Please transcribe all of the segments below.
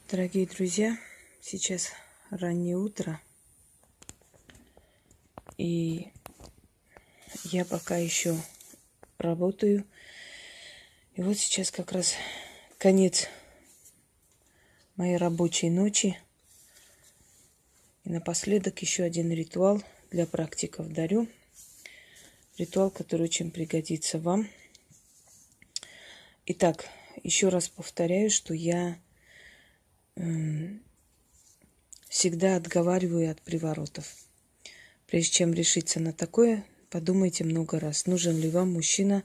Дорогие друзья, сейчас раннее утро, и я пока еще работаю. И вот сейчас как раз конец моей рабочей ночи. И напоследок еще один ритуал для практиков дарю. Ритуал, который очень пригодится вам. Итак, еще раз повторяю, что я всегда отговариваю от приворотов. Прежде чем решиться на такое, подумайте много раз, нужен ли вам мужчина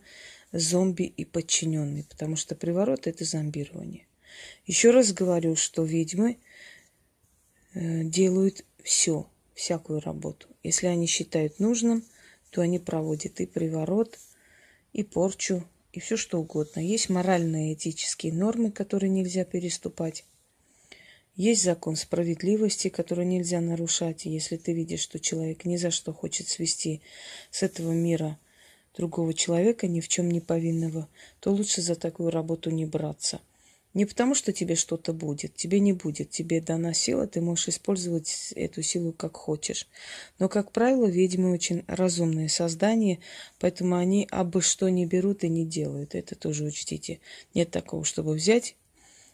зомби и подчиненный, потому что приворот – это зомбирование. Еще раз говорю, что ведьмы делают все, всякую работу. Если они считают нужным, то они проводят и приворот, и порчу, и все что угодно. Есть моральные этические нормы, которые нельзя переступать. Есть закон справедливости, который нельзя нарушать. И если ты видишь, что человек ни за что хочет свести с этого мира другого человека, ни в чем не повинного, то лучше за такую работу не браться. Не потому, что тебе что-то будет. Тебе не будет. Тебе дана сила, ты можешь использовать эту силу как хочешь. Но, как правило, ведьмы очень разумные создания, поэтому они абы что не берут и не делают. Это тоже учтите. Нет такого, чтобы взять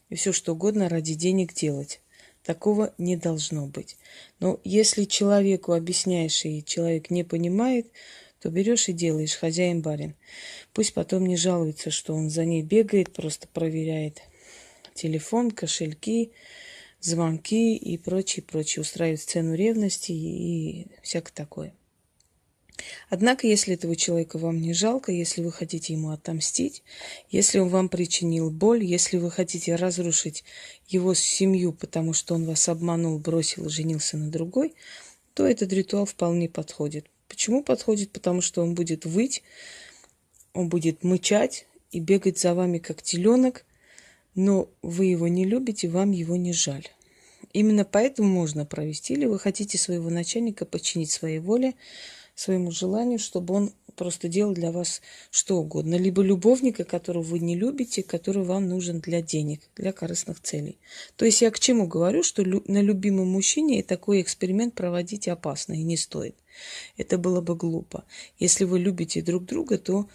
и все что угодно ради денег делать. Такого не должно быть. Но если человеку объясняешь, и человек не понимает, то берешь и делаешь, хозяин-барин. Пусть потом не жалуется, что он за ней бегает, просто проверяет телефон, кошельки, звонки и прочее, прочее. Устраивает сцену ревности и всякое такое. Однако, если этого человека вам не жалко, если вы хотите ему отомстить, если он вам причинил боль, если вы хотите разрушить его семью, потому что он вас обманул, бросил, женился на другой, то этот ритуал вполне подходит. Почему подходит? Потому что он будет выть, он будет мычать и бегать за вами, как теленок, но вы его не любите, вам его не жаль. Именно поэтому можно провести, или вы хотите своего начальника подчинить своей воле, своему желанию, чтобы он просто делал для вас что угодно. Либо любовника, которого вы не любите, который вам нужен для денег, для корыстных целей. То есть я к чему говорю, что на любимом мужчине такой эксперимент проводить опасно и не стоит. Это было бы глупо. Если вы любите друг друга, то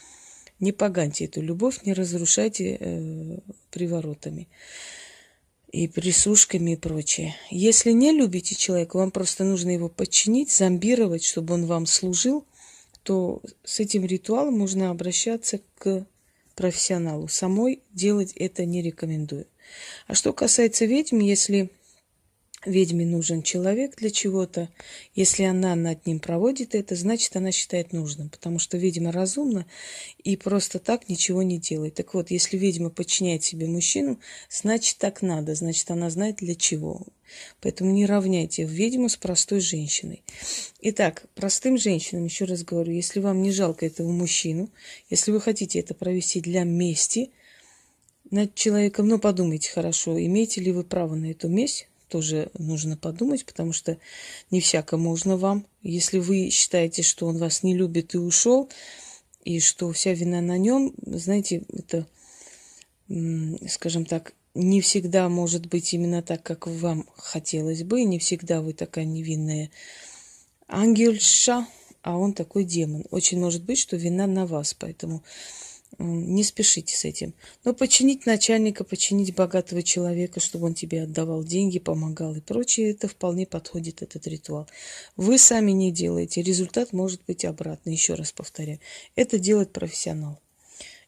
не поганьте эту любовь, не разрушайте приворотами и присушками и прочее. Если не любите человека, вам просто нужно его подчинить, зомбировать, чтобы он вам служил, то с этим ритуалом можно обращаться к профессионалу. Самой делать это не рекомендую. А что касается ведьм, если ведьме нужен человек для чего-то, если она над ним проводит это, значит, она считает нужным, потому что ведьма разумна и просто так ничего не делает. Так вот, если ведьма подчиняет себе мужчину, значит, так надо, значит, она знает для чего. Поэтому не равняйте ведьму с простой женщиной. Итак, простым женщинам, еще раз говорю, если вам не жалко этого мужчину, если вы хотите это провести для мести над человеком, ну, подумайте хорошо, имеете ли вы право на эту месть, тоже нужно подумать, потому что не всяко можно вам. Если вы считаете, что он вас не любит и ушел, и что вся вина на нем, знаете, это, скажем так, не всегда может быть именно так, как вам хотелось бы, и не всегда вы такая невинная ангельша, а он такой демон. Очень может быть, что вина на вас, поэтому не спешите с этим. Но подчинить начальника, подчинить богатого человека, чтобы он тебе отдавал деньги, помогал и прочее, это вполне подходит, этот ритуал. Вы сами не делаете. Результат может быть обратный. Еще раз повторяю. Это делает профессионал.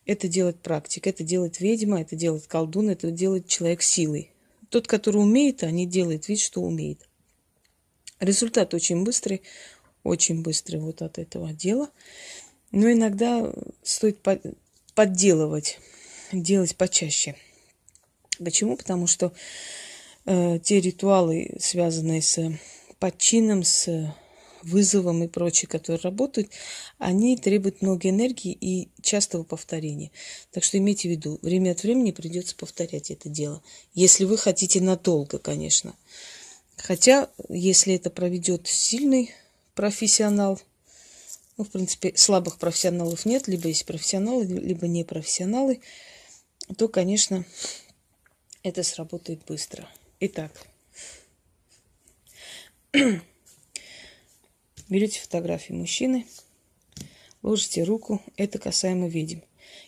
Это делает практик. Это делает ведьма, это делает колдун, это делает человек силой. Тот, который умеет, а не делает вид, что умеет. Результат очень быстрый вот от этого дела. Но иногда стоит подделывать, делать почаще. Почему? Потому что те ритуалы, связанные с подчином, с вызовом и прочее, которые работают, они требуют много энергии и частого повторения. Так что имейте в виду, время от времени придется повторять это дело. Если вы хотите надолго, конечно. Хотя, если это проведет сильный профессионал, ну, в принципе, слабых профессионалов нет, либо есть профессионалы, либо не профессионалы, то, конечно, это сработает быстро. Итак, берете фотографии мужчины, ложите руку, это касаемо ведьм.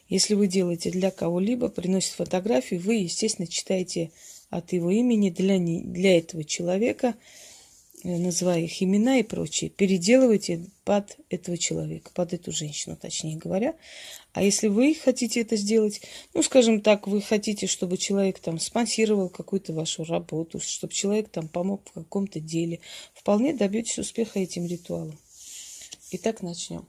Если вы делаете для кого-либо, приносит фотографию, вы, естественно, читаете от его имени для этого человека, называя их имена и прочее, переделывайте под этого человека, под эту женщину, точнее говоря. А если вы хотите это сделать, ну, скажем так, вы хотите, чтобы человек там спонсировал какую-то вашу работу, чтобы человек там помог в каком-то деле, вполне добьетесь успеха этим ритуалом. Итак, начнем.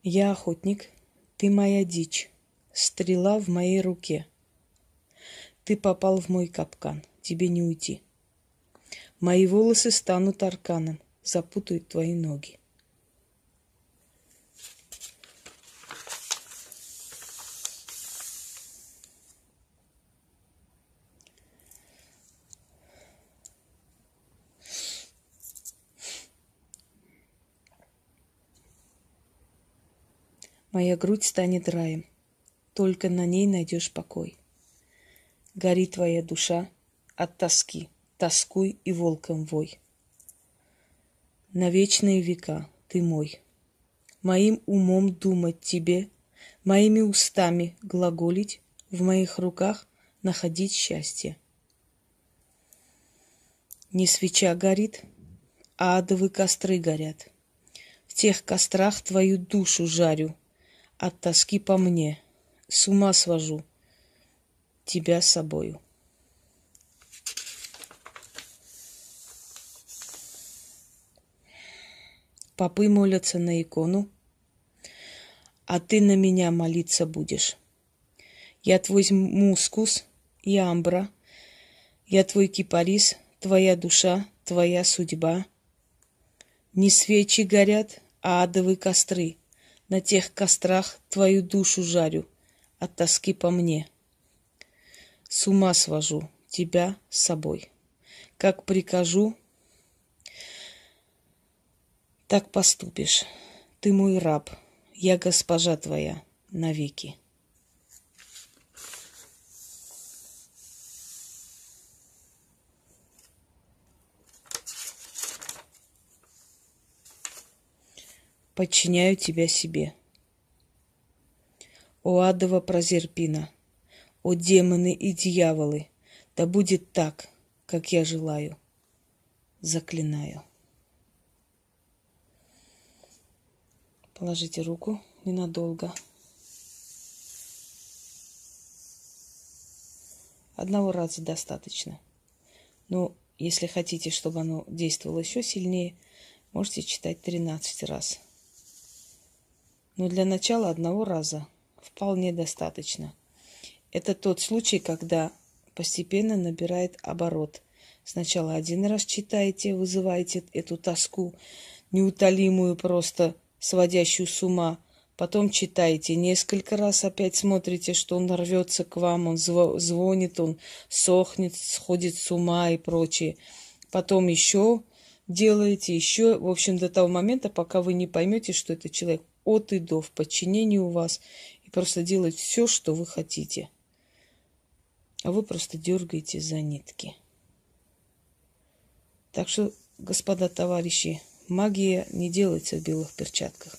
Я охотник, ты моя дичь, стрела в моей руке. Ты попал в мой капкан, тебе не уйти. Мои волосы станут арканом, запутают твои ноги. Моя грудь станет раем, только на ней найдешь покой. Гори твоя душа от тоски, тоскуй и волком вой. На вечные века ты мой. Моим умом думать тебе, моими устами глаголить, в моих руках находить счастье. Не свеча горит, а адовые костры горят. В тех кострах твою душу жарю, от тоски по мне, с ума свожу тебя с собою. Попы молятся на икону, а ты на меня молиться будешь. Я твой мускус и амбра, я твой кипарис, твоя душа, твоя судьба. Не свечи горят, а адовые костры. На тех кострах твою душу жарю, от тоски по мне. С ума свожу тебя с собой. Как прикажу, так поступишь. Ты мой раб, я госпожа твоя навеки. Подчиняю тебя себе. О адова Прозерпина, о демоны и дьяволы, да будет так, как я желаю. Заклинаю. Положите руку ненадолго. Одного раза достаточно. Но если хотите, чтобы оно действовало еще сильнее, можете читать 13 раз. Но для начала одного раза вполне достаточно. Это тот случай, когда постепенно набирает оборот. Сначала один раз читаете, вызываете эту тоску, неутолимую, просто сводящую с ума. Потом читаете несколько раз, опять смотрите, что он рвется к вам, он звонит, он сохнет, сходит с ума и прочее. Потом еще делаете, еще, в общем, до того момента, пока вы не поймете, что это человек от и до в подчинении у вас, и просто делает все, что вы хотите. А вы просто дергаете за нитки. Так что, господа товарищи, магия не делается в белых перчатках.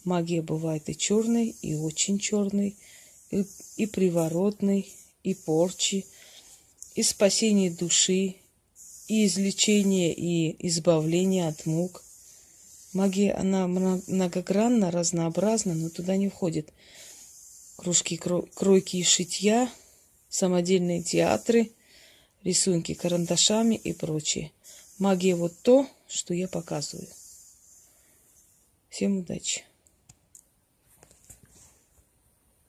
Магия бывает и черной, и очень черной, и приворотной, и порчи, и спасение души, и излечение, и избавление от мук. Магия, она многогранна, разнообразна, но туда не входит кружки, кройки и шитья, самодельные театры, рисунки карандашами и прочее. Магия вот то, что я показываю. Всем удачи!